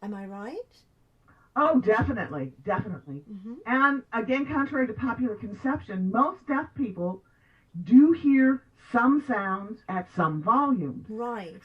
Am I right? Oh, definitely, definitely. Hmm. And again, contrary to popular conception, most deaf people do hear some sounds at some volumes. Right.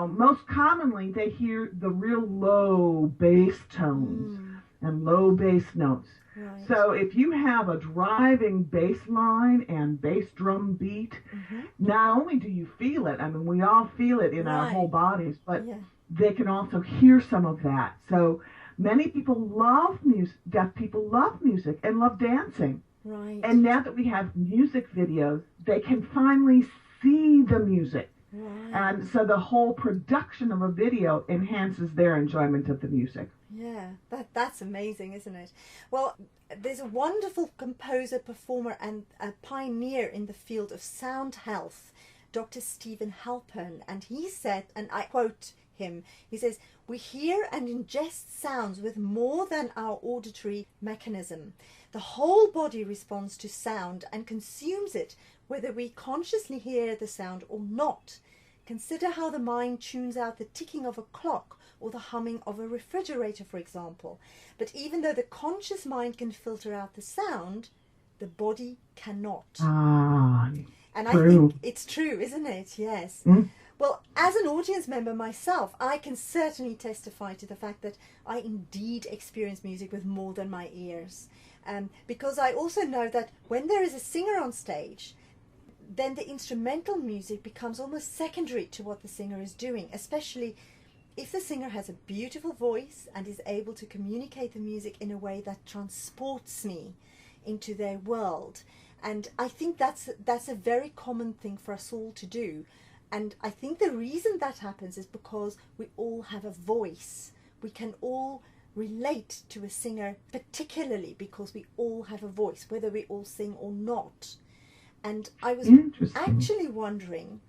Most commonly, they hear the real low bass tones Mm, and low bass notes. right. So if you have a driving bass line and bass drum beat, Hmm. not only do you feel it, I mean, we all feel it in our whole Right. bodies, but Yeah. they can also hear some of that. So many people love music, deaf people love music and love dancing. Right. And now that we have music videos, they can finally see the music. Right. And so the whole production of a video enhances their enjoyment of the music. Yeah, that's amazing, isn't it? Well, there's a wonderful composer, performer, and a pioneer in the field of sound health, Dr. Stephen Halpern, and he said, and I quote him, he says, "We hear and ingest sounds with more than our auditory mechanism. The whole body responds to sound and consumes it, whether we consciously hear the sound or not. Consider how the mind tunes out the ticking of a clock or the humming of a refrigerator, for example. But even though the conscious mind can filter out the sound, the body cannot." Ah, And I think true. it's true, isn't it? Yes. Mm. Well, as an audience member myself, I can certainly testify to the fact that I indeed experience music with more than my ears. Because I also know that when there is a singer on stage, then the instrumental music becomes almost secondary to what the singer is doing, especially if the singer has a beautiful voice and is able to communicate the music in a way that transports me into their world. And I think that's a very common thing for us all to do. And I think the reason that happens is because we all have a voice. We can all relate to a singer, particularly because we all have a voice, whether we all sing or not. And I was Interesting. actually wondering,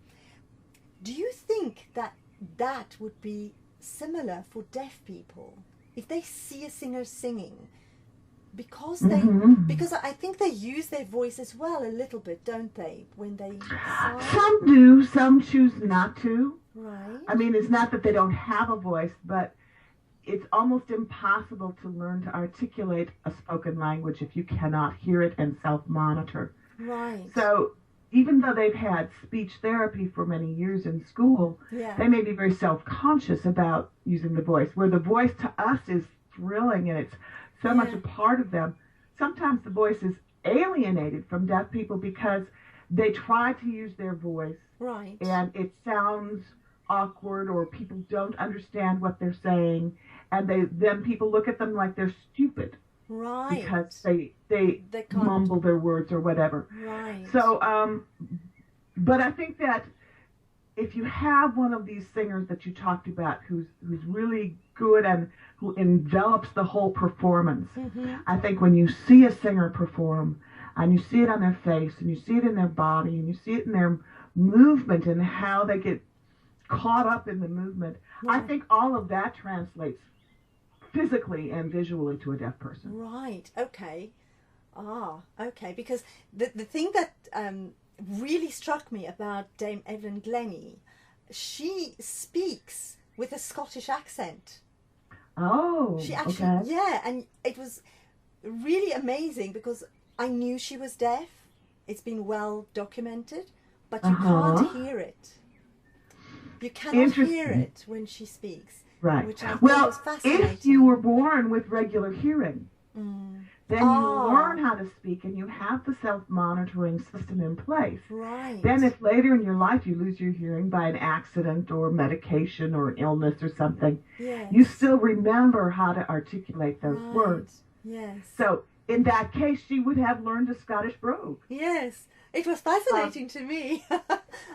do you think that that would be similar for deaf people? If they see a singer singing, because Hmm. because I think they use their voice as well a little bit, don't they, when they sign? Some do, some choose not to. I Right. mean, it's not that they don't have a voice, but it's almost impossible to learn to articulate a spoken language if you cannot hear it and self monitor. Right. So even though they've had speech therapy for many years in school, Yeah. they may be very self conscious about using the voice, where the voice to us is thrilling and it's so much Yeah. a part of them. Sometimes the voice is alienated from deaf people because they try to use their voice Right. and it sounds awkward or people don't understand what they're saying and they then people look at them like they're stupid because Right. they They can't. mumble their words or whatever. Right. So, but I think that if you have one of these singers that you talked about who's really good and who envelops the whole performance, Mm-hmm. I think when you see a singer perform and you see it on their face and you see it in their body and you see it in their movement and how they get caught up in the movement, I Yeah. think all of that translates physically and visually to a deaf person. Right. Okay. Ah, okay. Because the thing that really struck me about Dame Evelyn Glennie, she speaks with a Scottish accent. Oh, She actually, okay. yeah, and it was really amazing because I knew she was deaf. It's been well documented, but Uh you can't huh. hear it. You cannot hear Interesting. it when she speaks, Right. which I thought Well, was if you were fascinating. born with regular hearing, Mm. then you learn Ah, how to speak and you have the self monitoring system in place. Then, right. if later in your life you lose your hearing by an accident or medication or an illness or something, you Yes. still remember how to articulate those Right. words. Yes. So, in that case, she would have learned a Scottish brogue. Yes. It was Uh fascinating to me.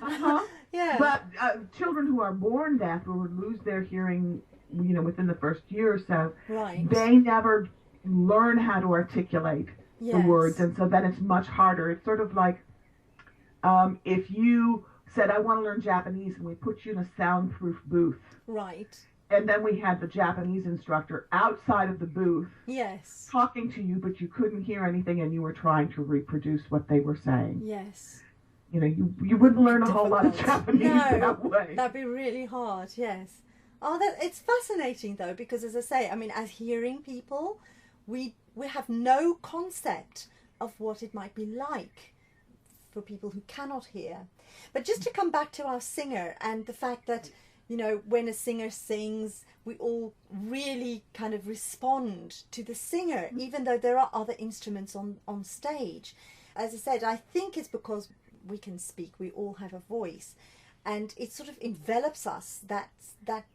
huh. Yeah. But children who are born deaf or lose their hearing, within the first year or so, Right. they never learn how to articulate the words, Yes. and so then it's much harder. It's sort of like if you said, "I want to learn Japanese," and we put you in a soundproof booth, Right. and then we had the Japanese instructor outside of the booth Yes. talking to you, but you couldn't hear anything, and you were trying to reproduce what they were saying. Yes. You It would wouldn't be learn a whole lot of difficult. Japanese No, that way. that'd be really hard. Yes. Oh, that it's fascinating though, because as I say, I mean, as hearing people, we have no concept of what it might be like for people who cannot hear. But just to come back to our singer and the fact that, you know, when a singer sings, we all really kind of respond to the singer, even though there are other instruments on stage. As I said, I think it's because we can speak, we all have a voice, and it sort of envelops us, that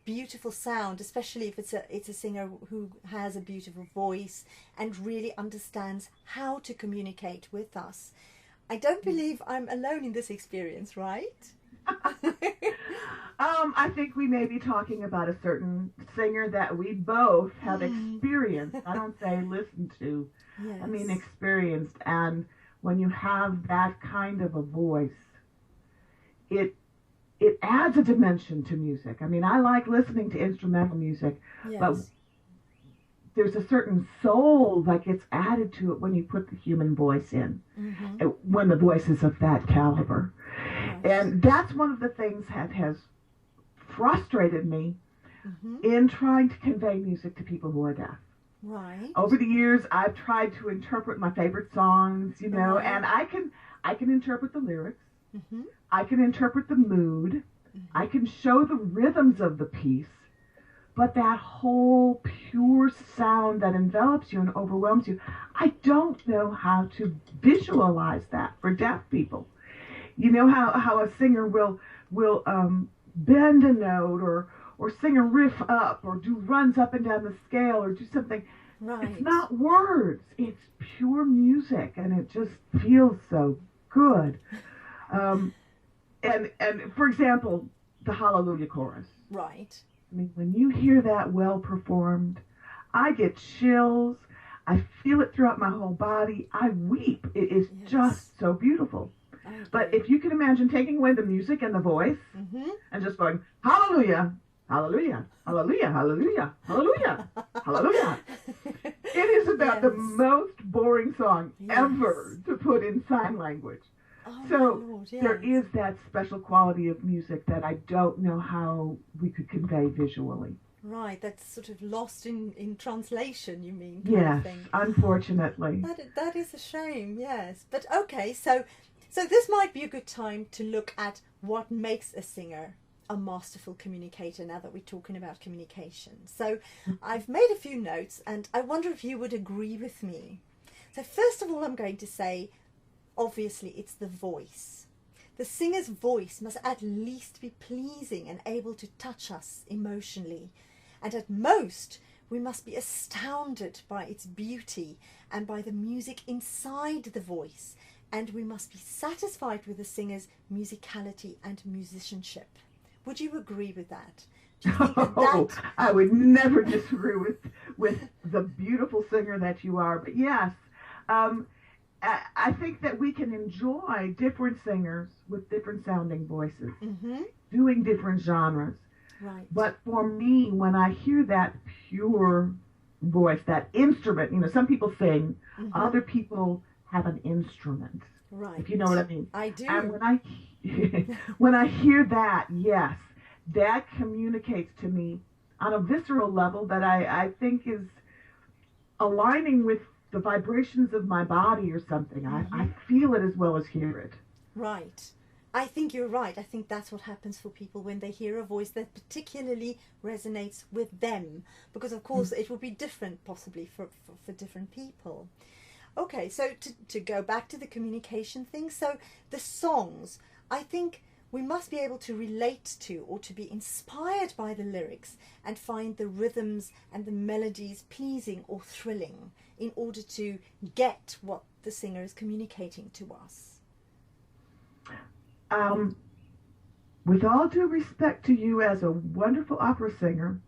beautiful sound, especially if it's a singer who has a beautiful voice and really understands how to communicate with us. I don't believe I'm alone in this experience, right? I think we may be talking about a certain singer that we both have experienced. I don't say listened to. Yes. I mean experienced. And when you have that kind of a voice, it adds a dimension to music. I mean, I like listening to instrumental music, Yes. but there's a certain soul that gets added to it when you put the human voice in, when the voice is of that caliber. Yes. And that's one of the things that has frustrated me in trying to convey music to people who are deaf. Right. Over the years, I've tried to interpret my favorite songs, you know, Right. and I can interpret the lyrics. Mm-hmm. I can interpret the mood. I can show the rhythms of the piece. But that whole pure sound that envelops you and overwhelms you, I don't know how to visualize that for deaf people. You know how a singer will bend a note or sing a riff up or do runs up and down the scale or do something. Right. It's not words. It's pure music, and it just feels so good. And for example, the Hallelujah chorus. Right. I mean, when you hear that well performed, I get chills. I feel it throughout my whole body. I weep. It is Yes. just so beautiful. But if you can imagine taking away the music and the voice and just going, hallelujah, hallelujah, hallelujah, hallelujah, hallelujah, hallelujah. It is about the most boring song ever to put in sign language. Oh, So my Lord, yes. there is that special quality of music that I don't know how we could convey visually. Right, that's sort of lost in translation, you mean? Kind Yes, of thing. unfortunately. That is a shame, yes. But okay, so this might be a good time to look at what makes a singer a masterful communicator now that we're talking about communication. So I've made a few notes and I wonder if you would agree with me. So first of all, I'm going to say, obviously, it's the voice. The singer's voice must at least be pleasing and able to touch us emotionally. And at most, we must be astounded by its beauty and by the music inside the voice. And we must be satisfied with the singer's musicality and musicianship. Would you agree with that? Do you think that I would never disagree with the beautiful singer that you are. But yes, I think that we can enjoy different singers with different sounding voices, doing different genres. Right. But for me, when I hear that pure voice, that instrument, you know, some people sing, other people have an instrument. Right. If you know what I mean. I do. And when I hear that, yes, that communicates to me on a visceral level that I think is aligning with the vibrations of my body or something. I feel it as well as hear it. Right. I think you're right. I think that's what happens for people when they hear a voice that particularly resonates with them. Because, of course, it will be different possibly for different people. Okay, so to go back to the communication thing, so the songs, I think we must be able to relate to or to be inspired by the lyrics and find the rhythms and the melodies pleasing or thrilling in order to get what the singer is communicating to us. With all due respect to you as a wonderful opera singer,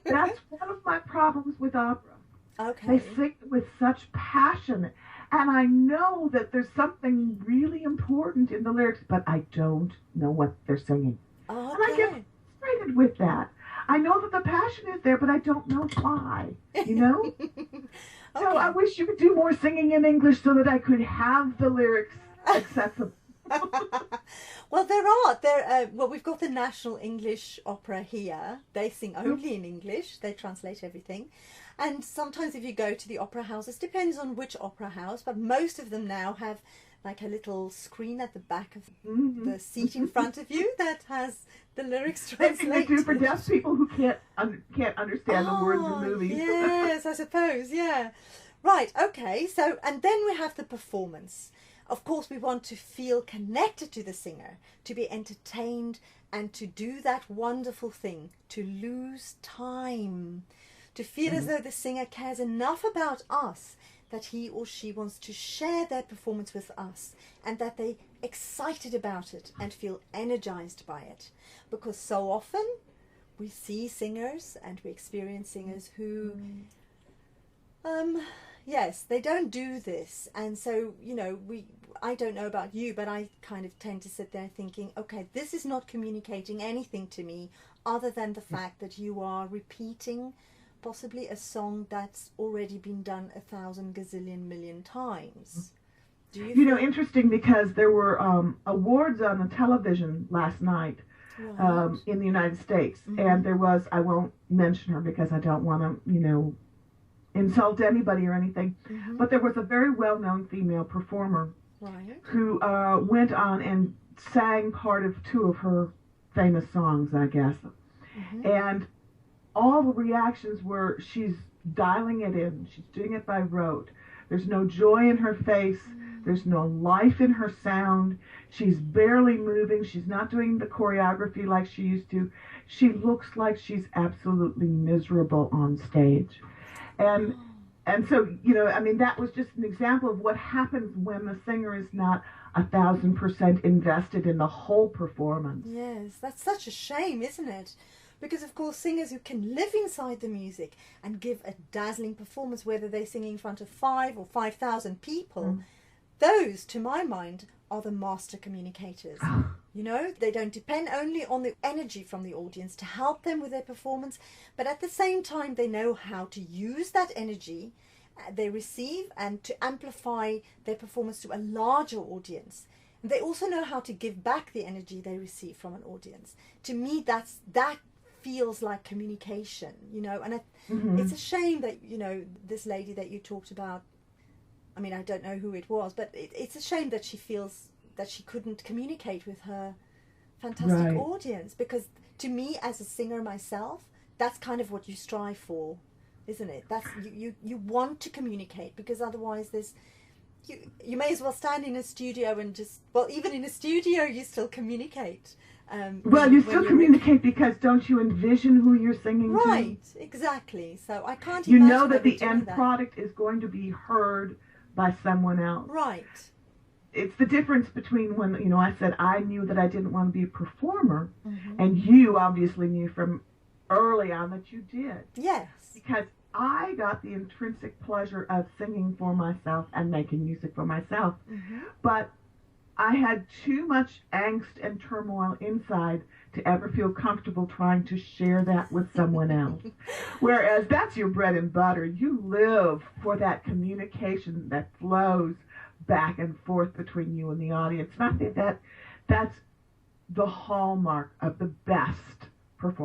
that's one of my problems with opera. Okay. They sing with such passion, and I know that there's something really important in the lyrics, but I don't know what they're singing. Okay. And I get frustrated with that. I know that the passion is there, but I don't know why, you know? So I wish you could do more singing in English so that I could have the lyrics accessible. Well, well, we've got the National English Opera here. They sing only in English. They translate everything. And sometimes if you go to the opera houses, depends on which opera house, but most of them now have like a little screen at the back of the seat in front of you that has the lyrics translated. They do for deaf people who can't understand the words of movies. Yes, I suppose, yeah. Right, okay, so, and then we have the performance. Of course, we want to feel connected to the singer, to be entertained, and to do that wonderful thing, to lose time, to feel as though the singer cares enough about us that he or she wants to share their performance with us, and that they're excited about it and feel energized by it. Because so often we see singers and we experience singers who, yes, they don't do this. And so, you know, I don't know about you, but I kind of tend to sit there thinking, okay, this is not communicating anything to me other than the fact that you are repeating possibly a song that's already been done 1,000 gazillion million times. Do you know, interesting, because there were awards on the television last night in the United States, and there was, I won't mention her because I don't want to, you know, insult anybody or anything, but there was a very well-known female performer who went on and sang part of 2 of her famous songs, I guess, and all the reactions were, she's dialing it in, she's doing it by rote, there's no joy in her face, there's no life in her sound, she's barely moving, she's not doing the choreography like she used to, she looks like she's absolutely miserable on stage. And so, you know, I mean, that was just an example of what happens when the singer is not 1,000% invested in the whole performance. Yes, that's such a shame, isn't it? Because, of course, singers who can live inside the music and give a dazzling performance, whether they're singing in front of 5 or 5,000 people, those, to my mind, are the master communicators. You know, they don't depend only on the energy from the audience to help them with their performance, but at the same time, they know how to use that energy they receive and to amplify their performance to a larger audience. And they also know how to give back the energy they receive from an audience. To me, that feels like communication, you know, and it's a shame that, you know, this lady that you talked about, I mean, I don't know who it was, but it's a shame that she feels that she couldn't communicate with her fantastic audience, because to me, as a singer myself, that's kind of what you strive for, isn't it? That's you want to communicate, because otherwise you may as well stand in a studio and just, well, even in a studio you still communicate. Well, you still communicate, because don't you envision who you're singing to? Right, exactly. So I can't you imagine know that the end that. product is going to be heard by someone else. Right. It's the difference between when, you know, I said I knew that I didn't want to be a performer, and you obviously knew from early on that you did. Yes. Because I got the intrinsic pleasure of singing for myself and making music for myself. But I had too much angst and turmoil inside to ever feel comfortable trying to share that with someone else. Whereas that's your bread and butter. You live for that communication that flows back and forth between you and the audience. And I think that's the hallmark of the best